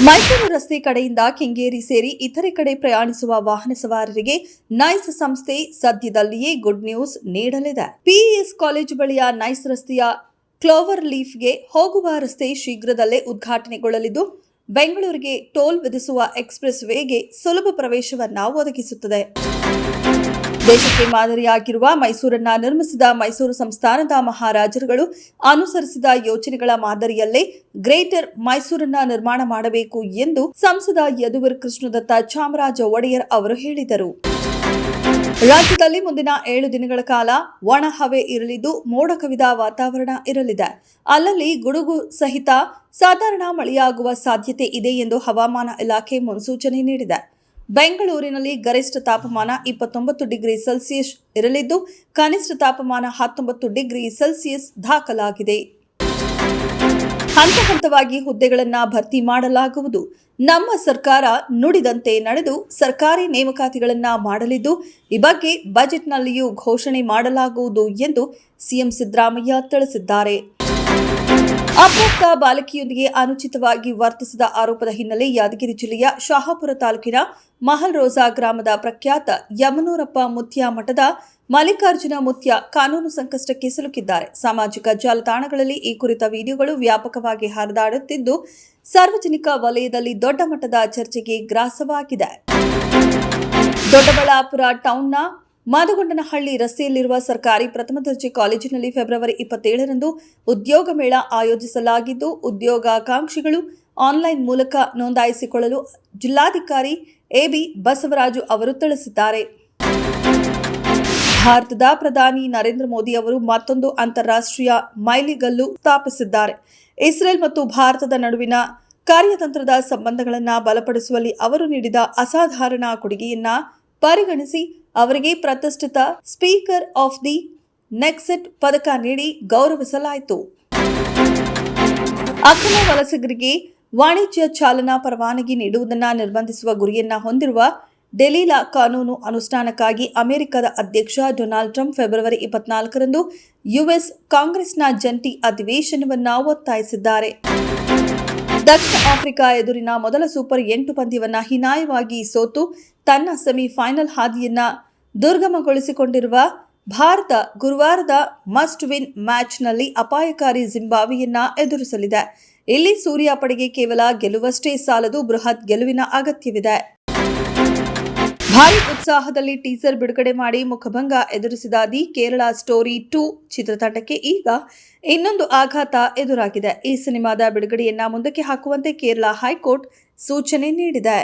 ಮೈಸೂರು ರಸ್ತೆ ಕಡೆಯಿಂದ ಕೆಂಗೇರಿ ಸೇರಿ ಇತರೆ ಕಡೆ ಪ್ರಯಾಣಿಸುವ ವಾಹನ ಸವಾರರಿಗೆ ನೈಸ್ ಸಂಸ್ಥೆ ಸದ್ಯದಲ್ಲಿಯೇ ಗುಡ್ ನ್ಯೂಸ್ ನೀಡಲಿದೆ. ಪಿಇಎಸ್ ಕಾಲೇಜು ಬಳಿಯ ನೈಸ್ ರಸ್ತೆಯ ಕ್ಲೋವರ್ ಲೀಫ್ಗೆ ಹೋಗುವ ರಸ್ತೆ ಶೀಘ್ರದಲ್ಲೇ ಉದ್ಘಾಟನೆಗೊಳ್ಳಲಿದ್ದು, ಬೆಂಗಳೂರಿಗೆ ಟೋಲ್ ವಿಧಿಸುವ ಎಕ್ಸ್‌ಪ್ರೆಸ್ ವೇಗೆ ಸುಲಭ ಪ್ರವೇಶವನ್ನು ಒದಗಿಸುತ್ತದೆ. ದೇಶಕ್ಕೆ ಮಾದರಿಯಾಗಿರುವ ಮೈಸೂರನ್ನ ನಿರ್ಮಿಸಿದ ಮೈಸೂರು ಸಂಸ್ಥಾನದ ಮಹಾರಾಜರುಗಳು ಅನುಸರಿಸಿದ ಯೋಜನೆಗಳ ಮಾದರಿಯಲ್ಲೇ ಗ್ರೇಟರ್ ಮೈಸೂರನ್ನ ನಿರ್ಮಾಣ ಮಾಡಬೇಕು ಎಂದು ಸಂಸದ ಯದುವೀರ್ ಕೃಷ್ಣದತ್ತ ಚಾಮರಾಜ ಒಡೆಯರ್ ಅವರು ಹೇಳಿದರು. ರಾಜ್ಯದಲ್ಲಿ ಮುಂದಿನ 7 ದಿನಗಳ ಕಾಲ ಒಣ ಹವೆ ಇರಲಿದ್ದು, ಮೋಡ ಕವಿದ ವಾತಾವರಣ ಇರಲಿದೆ. ಅಲ್ಲಲ್ಲಿ ಗುಡುಗು ಸಹಿತ ಸಾಧಾರಣ ಮಳೆಯಾಗುವ ಸಾಧ್ಯತೆ ಇದೆ ಎಂದು ಹವಾಮಾನ ಇಲಾಖೆ ಮುನ್ಸೂಚನೆ ನೀಡಿದೆ. ಬೆಂಗಳೂರಿನಲ್ಲಿ ಗರಿಷ್ಠ ತಾಪಮಾನ 29 ಡಿಗ್ರಿ ಸೆಲ್ಸಿಯಸ್ ಇರಲಿದ್ದು, ಕನಿಷ್ಠ ತಾಪಮಾನ 19 ಡಿಗ್ರಿ ಸೆಲ್ಸಿಯಸ್ ದಾಖಲಾಗಿದೆ. ಹಂತ ಹಂತವಾಗಿ ಹುದ್ದೆಗಳನ್ನು ಭರ್ತಿ ಮಾಡಲಾಗುವುದು. ನಮ್ಮ ಸರ್ಕಾರ ನುಡಿದಂತೆ ನಡೆದು ಸರ್ಕಾರಿ ನೇಮಕಾತಿಗಳನ್ನು ಮಾಡಲಿದ್ದು, ಈ ಬಗ್ಗೆ ಬಜೆಟ್ನಲ್ಲಿಯೂ ಘೋಷಣೆ ಮಾಡಲಾಗುವುದು ಎಂದು ಸಿಎಂ ಸಿದ್ದರಾಮಯ್ಯ ತಿಳಿಸಿದ್ದಾರೆ. ಅಪ್ರಾಪ್ತ ಬಾಲಕಿಯೊಂದಿಗೆ ಅನುಚಿತವಾಗಿ ವರ್ತಿಸಿದ ಆರೋಪದ ಹಿನ್ನೆಲೆ ಯಾದಗಿರಿ ಜಿಲ್ಲೆಯ ಶಹಾಪುರ ತಾಲೂಕಿನ ಮಹಲ್ ರೋಜಾ ಗ್ರಾಮದ ಪ್ರಖ್ಯಾತ ಯಮನೂರಪ್ಪ ಮುತ್ಯ ಮಠದ ಮಲ್ಲಿಕಾರ್ಜುನ ಮುತ್ಯ ಕಾನೂನು ಸಂಕಷ್ಟಕ್ಕೆ ಸಿಲುಕಿದ್ದಾರೆ. ಸಾಮಾಜಿಕ ಜಾಲತಾಣಗಳಲ್ಲಿ ಈ ಕುರಿತ ವಿಡಿಯೋಗಳು ವ್ಯಾಪಕವಾಗಿ ಹರಿದಾಡುತ್ತಿದ್ದು, ಸಾರ್ವಜನಿಕ ವಲಯದಲ್ಲಿ ದೊಡ್ಡ ಮಟ್ಟದ ಚರ್ಚೆಗೆ ಗ್ರಾಸವಾಗಿದೆ. ದೊಡ್ಡಬಳ್ಳಾಪುರ ಟೌನ್ನ ಮಾದಗೊಂಡನಹಳ್ಳಿ ರಸ್ತೆಯಲ್ಲಿರುವ ಸರ್ಕಾರಿ ಪ್ರಥಮ ದರ್ಜೆ ಕಾಲೇಜಿನಲ್ಲಿ ಫೆಬ್ರವರಿ 27ರಂದು ಉದ್ಯೋಗ ಮೇಳ ಆಯೋಜಿಸಲಾಗಿದ್ದು, ಉದ್ಯೋಗಾಕಾಂಕ್ಷಿಗಳು ಆನ್ಲೈನ್ ಮೂಲಕ ನೋಂದಾಯಿಸಿಕೊಳ್ಳಲು ಜಿಲ್ಲಾಧಿಕಾರಿ ಎಬಿ ಬಸವರಾಜು ಅವರು ತಿಳಿಸಿದ್ದಾರೆ. ಭಾರತದ ಪ್ರಧಾನಿ ನರೇಂದ್ರ ಮೋದಿ ಅವರು ಮತ್ತೊಂದು ಅಂತಾರಾಷ್ಟ್ರೀಯ ಮೈಲಿಗಲ್ಲು ಸ್ಥಾಪಿಸಿದ್ದಾರೆ. ಇಸ್ರೇಲ್ ಮತ್ತು ಭಾರತದ ನಡುವಿನ ಕಾರ್ಯತಂತ್ರದ ಸಂಬಂಧಗಳನ್ನು ಬಲಪಡಿಸುವಲ್ಲಿ ಅವರು ನೀಡಿದ ಅಸಾಧಾರಣ ಕೊಡುಗೆಯನ್ನ ಪರಿಗಣಿಸಿ ಅವರಿಗೆ ಪ್ರತಿಷ್ಠಿತ ಸ್ಪೀಕರ್ ಆಫ್ ದಿ ನೆಕ್ಸೆಟ್ ಪದಕ ನೀಡಿ ಗೌರವಿಸಲಾಯಿತು. ಅಕ್ರಮ ವಲಸಿಗರಿಗೆ ವಾಣಿಜ್ಯ ಚಾಲನಾ ಪರವಾನಗಿ ನೀಡುವುದನ್ನು ನಿರ್ಬಂಧಿಸುವ ಗುರಿಯನ್ನ ಹೊಂದಿರುವ ಡೆಲೀಲಾ ಕಾನೂನು ಅನುಷ್ಠಾನಕ್ಕಾಗಿ ಅಮೆರಿಕದ ಅಧ್ಯಕ್ಷ ಡೊನಾಲ್ಡ್ ಟ್ರಂಪ್ ಫೆಬ್ರವರಿ 24ರಂದು ಯುಎಸ್ ಕಾಂಗ್ರೆಸ್ನ ಜಂಟಿ ಅಧಿವೇಶನವನ್ನು ಒತ್ತಾಯಿಸಿದ್ದಾರೆ. ದಕ್ಷಿಣ ಆಫ್ರಿಕಾ ಎದುರಿನ ಮೊದಲ ಸೂಪರ್ 8 ಪಂದ್ಯವನ್ನು ಹೀನಾಯವಾಗಿ ಸೋತು ತನ್ನ ಸೆಮಿಫೈನಲ್ ಹಾದಿಯನ್ನ ದುರ್ಗಮಗೊಳಿಸಿಕೊಂಡಿರುವ ಭಾರತ ಗುರುವಾರದ ಮಸ್ಟ್ ವಿನ್ ಮ್ಯಾಚ್ನಲ್ಲಿ ಅಪಾಯಕಾರಿ ಜಿಂಬಾಬ್ವೆಯನ್ನ ಎದುರಿಸಲಿದೆ. ಇಲ್ಲಿ ಸೂರ್ಯ ಪಡೆಗೆ ಕೇವಲ ಗೆಲುವಷ್ಟೇ ಸಾಲದು, ಬೃಹತ್ ಗೆಲುವಿನ ಅಗತ್ಯವಿದೆ. ಭಾರೀ ಉತ್ಸಾಹದಲ್ಲಿ ಟೀಸರ್ ಬಿಡುಗಡೆ ಮಾಡಿ ಮುಖಭಂಗ ಎದುರಿಸಿದ ದಿ ಕೇರಳ ಸ್ಟೋರಿ 2 ಚಿತ್ರತಂಡಕ್ಕೆ ಈಗ ಇನ್ನೊಂದು ಆಘಾತ ಎದುರಾಗಿದೆ. ಈ ಸಿನಿಮಾದ ಬಿಡುಗಡೆಯನ್ನ ಮುಂದಕ್ಕೆ ಹಾಕುವಂತೆ ಕೇರಳ ಹೈಕೋರ್ಟ್ ಸೂಚನೆ ನೀಡಿದೆ.